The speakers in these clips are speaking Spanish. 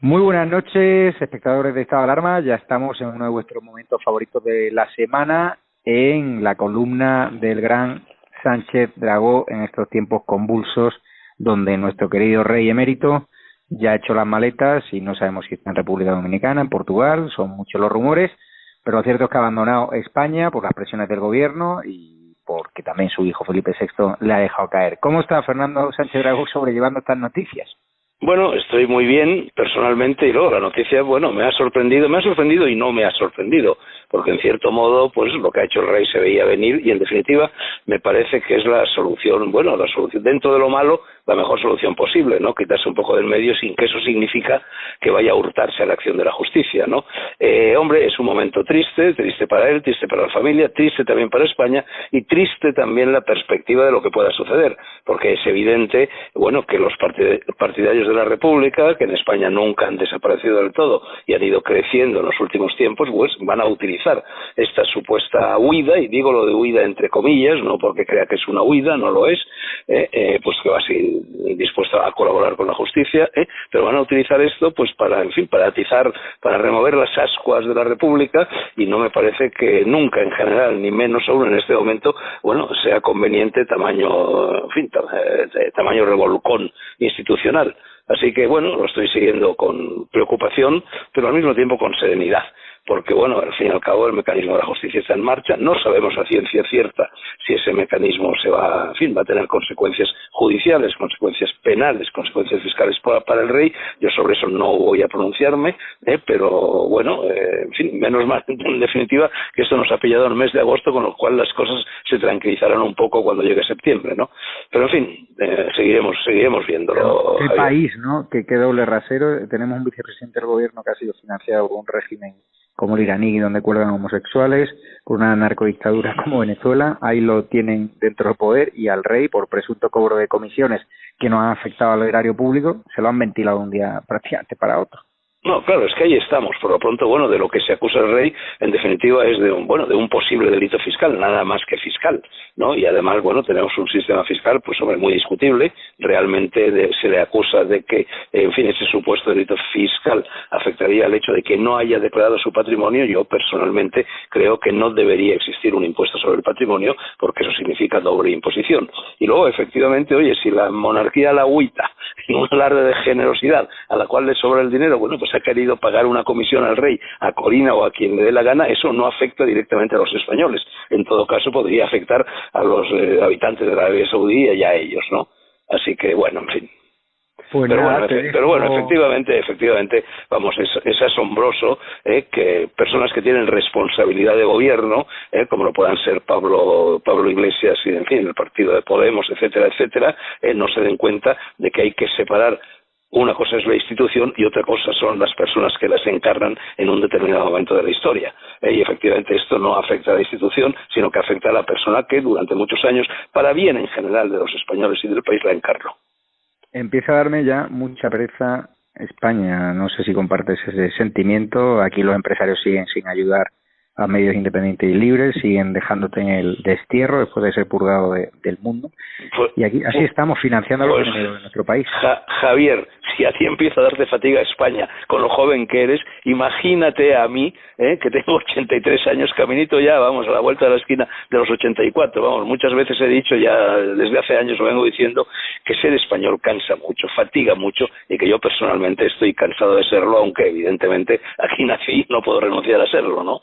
Muy buenas noches, espectadores de Estado de Alarma. Ya estamos en uno de vuestros momentos favoritos de la semana, en la columna del gran Sánchez Dragó en estos tiempos convulsos, donde nuestro querido rey emérito ya ha hecho las maletas y no sabemos si está en República Dominicana, en Portugal, son muchos los rumores, pero lo cierto es que ha abandonado España por las presiones del gobierno y porque también su hijo Felipe VI le ha dejado caer. ¿Cómo está Fernando Sánchez Dragó sobrellevando estas noticias? Bueno, estoy muy bien personalmente y luego la noticia, bueno, me ha sorprendido y no me ha sorprendido, porque en cierto modo, pues lo que ha hecho el rey se veía venir y en definitiva me parece que es la solución, bueno, la solución dentro de lo malo, la mejor solución posible, ¿no? Quitarse un poco del medio sin que eso significa que vaya a hurtarse a la acción de la justicia, ¿no? Hombre, es un momento triste para él, triste para la familia, triste también para España y triste también la perspectiva de lo que pueda suceder, porque es evidente, bueno, que los partidarios de la República, que en España nunca han desaparecido del todo y han ido creciendo en los últimos tiempos, pues van a utilizar esta supuesta huida, y digo lo de huida entre comillas, no porque crea que es una huida, no lo es, pues que va a ser dispuesta a colaborar con la justicia, pero van a utilizar esto pues para, en fin, para atizar, para remover las ascuas de la República, y no me parece que nunca en general, ni menos aún en este momento, bueno, sea conveniente tamaño, en fin, tamaño revolcón institucional. Así que, bueno, lo estoy siguiendo con preocupación, pero al mismo tiempo con serenidad, porque, bueno, al fin y al cabo el mecanismo de la justicia está en marcha. No sabemos a ciencia cierta si ese mecanismo va a tener consecuencias judiciales, consecuencias penales, consecuencias fiscales para el rey. Yo sobre eso no voy a pronunciarme, pero, bueno, en fin, menos mal, en definitiva, que esto nos ha pillado en el mes de agosto, con lo cual las cosas se tranquilizarán un poco cuando llegue septiembre, ¿no? Pero, en fin, seguiremos viéndolo. ¿Qué país, no? ¿Qué doble rasero? Tenemos un vicepresidente del gobierno que ha sido financiado por un régimen como el iraní, donde cuelgan homosexuales, por una narcodictadura como Venezuela. Ahí lo tienen dentro del poder, y al rey, por presunto cobro de comisiones que no han afectado al erario público, se lo han ventilado un día prácticamente para otro. No, claro, es que ahí estamos. Por lo pronto, bueno, de lo que se acusa el rey, en definitiva, es de un posible delito fiscal, nada más que fiscal, ¿no? Y además, bueno, tenemos un sistema fiscal, pues, hombre, muy discutible. Realmente se le acusa de que, en fin, ese supuesto delito fiscal afectaría al hecho de que no haya declarado su patrimonio. Yo, personalmente, creo que no debería existir un impuesto sobre el patrimonio, porque eso significa doble imposición. Y luego, efectivamente, oye, si la monarquía la agüita en un alarde de generosidad a la cual le sobra el dinero, bueno, pues ha querido pagar una comisión al rey, a Corina o a quien le dé la gana, eso no afecta directamente a los españoles. En todo caso, podría afectar a los habitantes de la Arabia Saudí y a ellos, ¿no? Así que, bueno, en fin. Pues pero, nada, bueno, efectivamente, vamos, es asombroso que personas que tienen responsabilidad de gobierno, como lo puedan ser Pablo Iglesias y, en fin, el partido de Podemos, etcétera, no se den cuenta de que hay que separar. Una cosa es la institución y otra cosa son las personas que las encarnan en un determinado momento de la historia. Y efectivamente esto no afecta a la institución, sino que afecta a la persona que durante muchos años, para bien en general de los españoles y del país, la encarnó. Empieza a darme ya mucha pereza España. No sé si compartes ese sentimiento. Aquí los empresarios siguen sin ayudar a medios independientes y libres, siguen dejándote en el destierro después de ser purgado del mundo. Y aquí así estamos financiando los enemigos de nuestro país. Javier, si a ti empieza a darte fatiga España con lo joven que eres, imagínate a mí, que tengo 83 años, caminito ya, vamos, a la vuelta de la esquina de los 84, vamos, muchas veces he dicho ya, desde hace años lo vengo diciendo, que ser español cansa mucho, fatiga mucho, y que yo personalmente estoy cansado de serlo, aunque evidentemente aquí nací y no puedo renunciar a serlo, ¿no?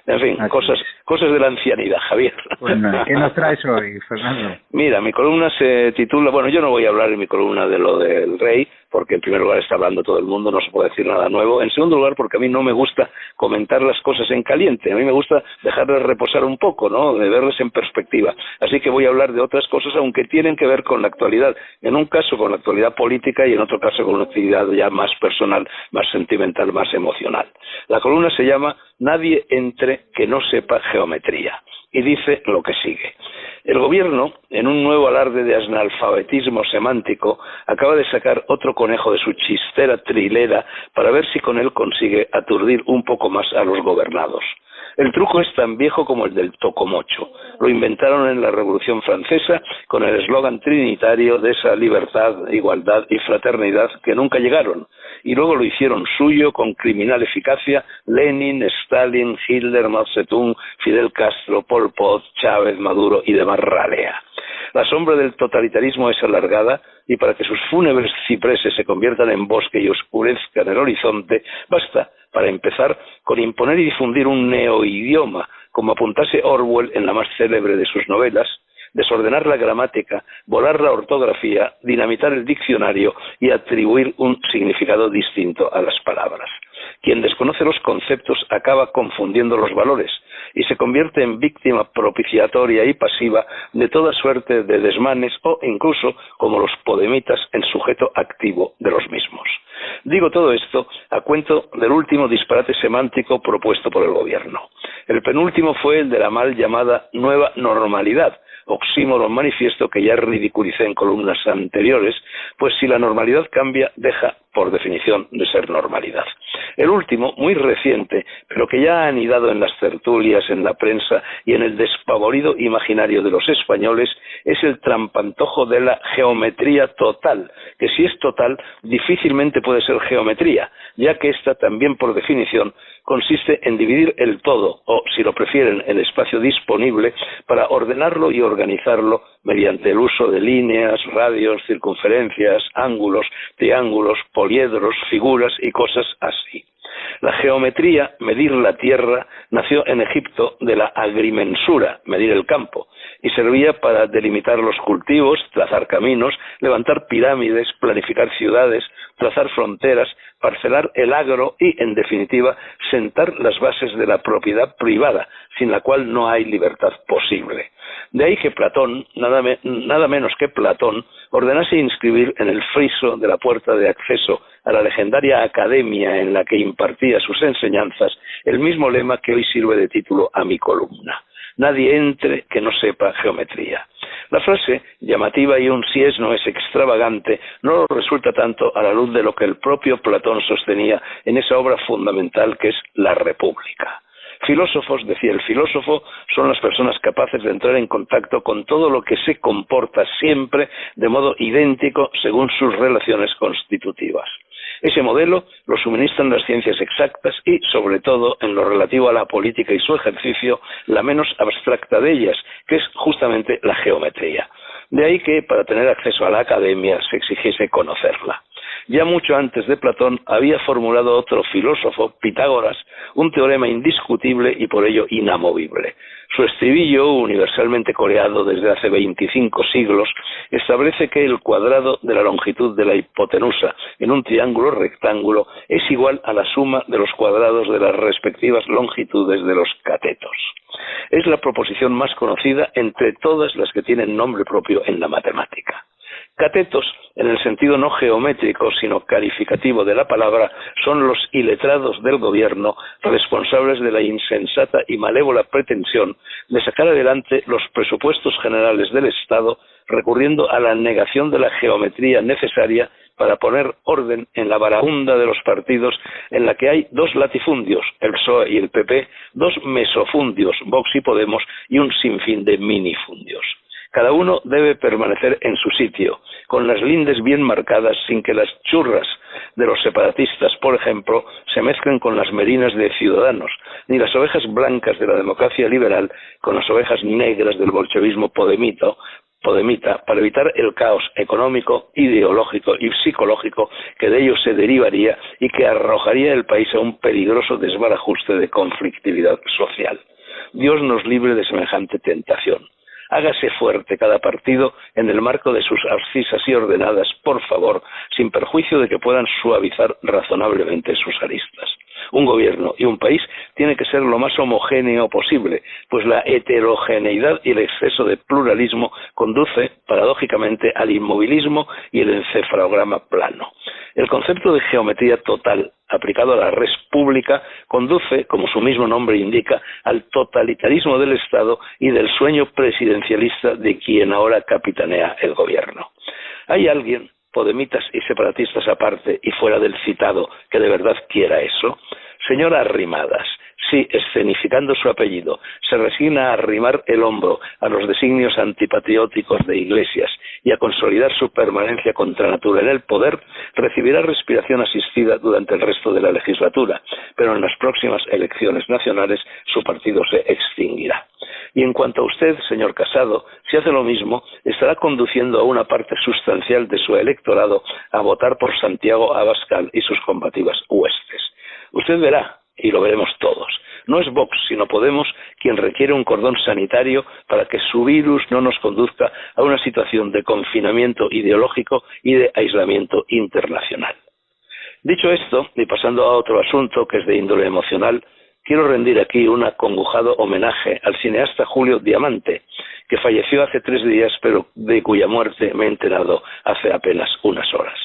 En fin, cosas de la ancianidad, Javier. Pues nada, ¿qué nos traes hoy, Fernando? Mira, mi columna se titula, bueno, yo no voy a hablar en mi columna de lo del rey, porque en primer lugar está hablando todo el mundo, no se puede decir nada nuevo. En segundo lugar, porque a mí no me gusta comentar las cosas en caliente, a mí me gusta dejarlas reposar un poco, ¿no?, de verlas en perspectiva. Así que voy a hablar de otras cosas, aunque tienen que ver con la actualidad. En un caso con la actualidad política y en otro caso con una actividad ya más personal, más sentimental, más emocional. La columna se llama Nadie entre que no sepa geometría. Y dice lo que sigue. El gobierno, en un nuevo alarde de analfabetismo semántico, acaba de sacar otro conejo de su chistera trilera para ver si con él consigue aturdir un poco más a los gobernados. El truco es tan viejo como el del tocomocho. Lo inventaron en la Revolución Francesa con el eslogan trinitario de esa libertad, igualdad y fraternidad que nunca llegaron. Y luego lo hicieron suyo con criminal eficacia Lenin, Stalin, Hitler, Mao Zedong, Fidel Castro, Pol Pot, Chávez, Maduro y demás ralea. La sombra del totalitarismo es alargada y para que sus fúnebres cipreses se conviertan en bosque y oscurezcan el horizonte, basta, para empezar, con imponer y difundir un neoidioma, como apuntase Orwell en la más célebre de sus novelas, desordenar la gramática, volar la ortografía, dinamitar el diccionario y atribuir un significado distinto a las palabras. Quien desconoce los conceptos acaba confundiendo los valores y se convierte en víctima propiciatoria y pasiva de toda suerte de desmanes o incluso, como los podemitas, en sujeto activo de los mismos. Digo todo esto a cuento del último disparate semántico propuesto por el gobierno. El penúltimo fue el de la mal llamada nueva normalidad, oxímoron manifiesto que ya ridiculicé en columnas anteriores, pues si la normalidad cambia, deja, por definición, de ser normalidad. El último, muy reciente, pero que ya ha anidado en las tertulias, en la prensa y en el despavorido imaginario de los españoles, es el trampantojo de la geometría total, que si es total, difícilmente puede ser geometría, ya que esta también, por definición, consiste en dividir el todo, o, si lo prefieren, el espacio disponible, para ordenarlo y organizarlo mediante el uso de líneas, radios, circunferencias, ángulos, triángulos, poliedros, figuras y cosas así. La geometría, medir la tierra, nació en Egipto de la agrimensura, medir el campo, y servía para delimitar los cultivos, trazar caminos, levantar pirámides, planificar ciudades, trazar fronteras, parcelar el agro y, en definitiva, sentar las bases de la propiedad privada, sin la cual no hay libertad posible. De ahí que Platón, nada menos que Platón, ordenase inscribir en el friso de la puerta de acceso a la legendaria academia en la que impartía sus enseñanzas el mismo lema que hoy sirve de título a mi columna: nadie entre que no sepa geometría. La frase, llamativa y un si es no es extravagante, no resulta tanto a la luz de lo que el propio Platón sostenía en esa obra fundamental que es la República. Filósofos, decía el filósofo, son las personas capaces de entrar en contacto con todo lo que se comporta siempre de modo idéntico según sus relaciones constitutivas. Ese modelo lo suministran las ciencias exactas y, sobre todo, en lo relativo a la política y su ejercicio, la menos abstracta de ellas, que es justamente la geometría. De ahí que, para tener acceso a la academia, se exigiese conocerla. Ya mucho antes de Platón había formulado otro filósofo, Pitágoras, un teorema indiscutible y por ello inamovible. Su estribillo, universalmente coreado desde hace 25 siglos, establece que el cuadrado de la longitud de la hipotenusa en un triángulo rectángulo es igual a la suma de los cuadrados de las respectivas longitudes de los catetos. Es la proposición más conocida entre todas las que tienen nombre propio en la matemática. Catetos, en el sentido no geométrico, sino calificativo de la palabra, son los iletrados del gobierno responsables de la insensata y malévola pretensión de sacar adelante los presupuestos generales del Estado recurriendo a la negación de la geometría necesaria para poner orden en la barahunda de los partidos en la que hay dos latifundios, el PSOE y el PP, dos mesofundios, Vox y Podemos, y un sinfín de minifundios. Cada uno debe permanecer en su sitio, con las lindes bien marcadas, sin que las churras de los separatistas, por ejemplo, se mezclen con las merinas de Ciudadanos, ni las ovejas blancas de la democracia liberal con las ovejas negras del bolchevismo podemita, para evitar el caos económico, ideológico y psicológico que de ello se derivaría y que arrojaría el país a un peligroso desbarajuste de conflictividad social. Dios nos libre de semejante tentación. Hágase fuerte cada partido en el marco de sus abscisas y ordenadas, por favor, sin perjuicio de que puedan suavizar razonablemente sus aristas. Un gobierno y un país tiene que ser lo más homogéneo posible, pues la heterogeneidad y el exceso de pluralismo conduce, paradójicamente, al inmovilismo y el encefalograma plano. El concepto de geometría total aplicado a la res pública conduce, como su mismo nombre indica, al totalitarismo del Estado y del sueño presidencialista de quien ahora capitanea el gobierno. ¿Hay alguien, podemitas y separatistas aparte y fuera del citado, que de verdad quiera eso? Señora Arrimadas, si, escenificando su apellido, se resigna a arrimar el hombro a los designios antipatrióticos de Iglesias y a consolidar su permanencia contra natura en el poder, recibirá respiración asistida durante el resto de la legislatura, pero en las próximas elecciones nacionales su partido se extinguirá. Y en cuanto a usted, señor Casado, si hace lo mismo, estará conduciendo a una parte sustancial de su electorado a votar por Santiago Abascal y sus combativas huestes. Usted verá, y lo veremos todos. No es Vox, sino Podemos, quien requiere un cordón sanitario para que su virus no nos conduzca a una situación de confinamiento ideológico y de aislamiento internacional. Dicho esto, y pasando a otro asunto que es de índole emocional, quiero rendir aquí un acongojado homenaje al cineasta Julio Diamante, que falleció hace 3 días, pero de cuya muerte me he enterado hace apenas unas horas.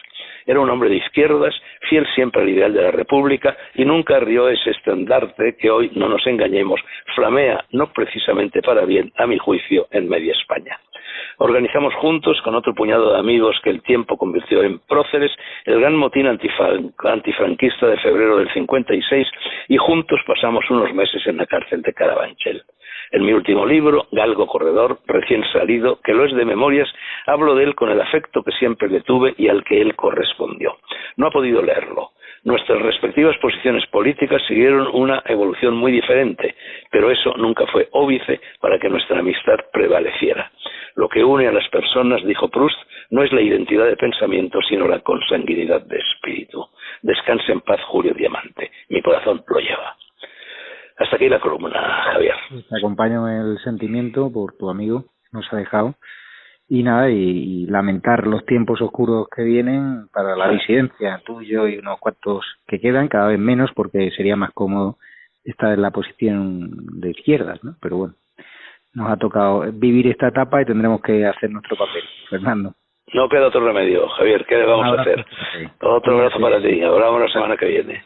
Era un hombre de izquierdas, fiel siempre al ideal de la República y nunca rió ese estandarte que hoy, no nos engañemos, flamea, no precisamente para bien, a mi juicio, en media España. Organizamos juntos, con otro puñado de amigos que el tiempo convirtió en próceres, el gran motín antifranquista de febrero del 56 y juntos pasamos unos meses en la cárcel de Carabanchel. En mi último libro, Galgo Corredor, recién salido, que lo es de memorias, hablo de él con el afecto que siempre le tuve y al que él correspondió. No ha podido leerlo. Nuestras respectivas posiciones políticas siguieron una evolución muy diferente, pero eso nunca fue óbice para que nuestra amistad prevaleciera. Lo que une a las personas, dijo Proust, no es la identidad de pensamiento, sino la consanguinidad de espíritu. Descanse en paz, Julio Diamante. Mi corazón lo lleva. Hasta aquí la columna, Javier. Te acompaño en el sentimiento por tu amigo, nos ha dejado. Y nada, y lamentar los tiempos oscuros que vienen para la disidencia, tuyo y unos cuantos que quedan, cada vez menos, porque sería más cómodo estar en la posición de izquierdas, ¿no? Pero bueno, nos ha tocado vivir esta etapa y tendremos que hacer nuestro papel. Fernando. No queda otro remedio, Javier, ¿qué le vamos a hacer? Otro abrazo para ti, hablamos la semana que viene.